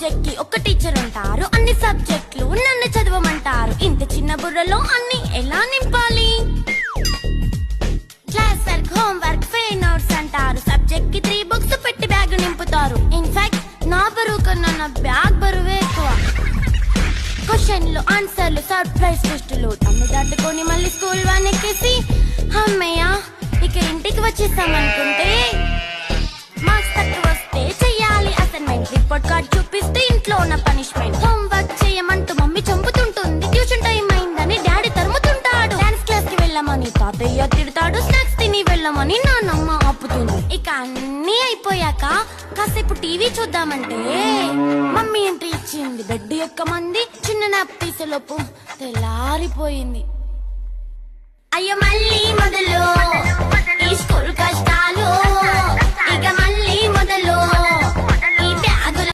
Subject కి ఒక teacher ఉంటారు, అన్ని సబ్జెక్టులు నన్ను చదవమంటారు. ఇంత చిన్న బుర్రలో అన్ని ఎలా నింపాలి? Class work, home work, fair notes అంటారు. సబ్జెక్ట్ కి 3 బుక్స్ పెట్టి బ్యాగ్ నింపుతారు. ఇన్ఫాక్ట్ నా బరువు కన్నా నా బ్యాగ్ బరువే ఎక్కువ. క్వశ్చన్లు, ఆన్సర్లు, సర్ప్రైజ్ టెస్టులు తమ్ము దాటుకొని మళ్ళీ స్కూల్ వాన్ ఎక్కేసి అమ్మయ్య ఇక ఇంటికి వచ్చేసామనుకుంటే మార్క్స్ తక్కువ వస్తే చెయ్యాలి అసైన్మెంట్. రిపోర్ట్ కార్డ్ చూపిస్తే ఇంట్లో ఉన్న పనిష్మెంట్. హోమ్ వర్క్ చేయమంటూ మమ్మీ చంపుతుంటుంది. ట్యూషన్ టైం అయిందని డాడీ తరుముతుంటాడు. డాన్స్ క్లాస్ కి వెళ్ళమని తాతయ్య తిడతాడు. స్నాక్స్ తిని వెళ్ళమని నాన్నమ్మ ఆపుతుంది. ఇక అన్నీ అయిపోయాక కాసేపు టీవీ చూద్దామంటే మమ్మీ ఎంట్రీ ఇచ్చింది. బెడ్ ఎక్కమంది. చిన్న నాప్ తీసేలోపు తెల్లారిపోయింది. అయ్యో మళ్ళీ మొదలు ఈ స్కూల్ కష్టం.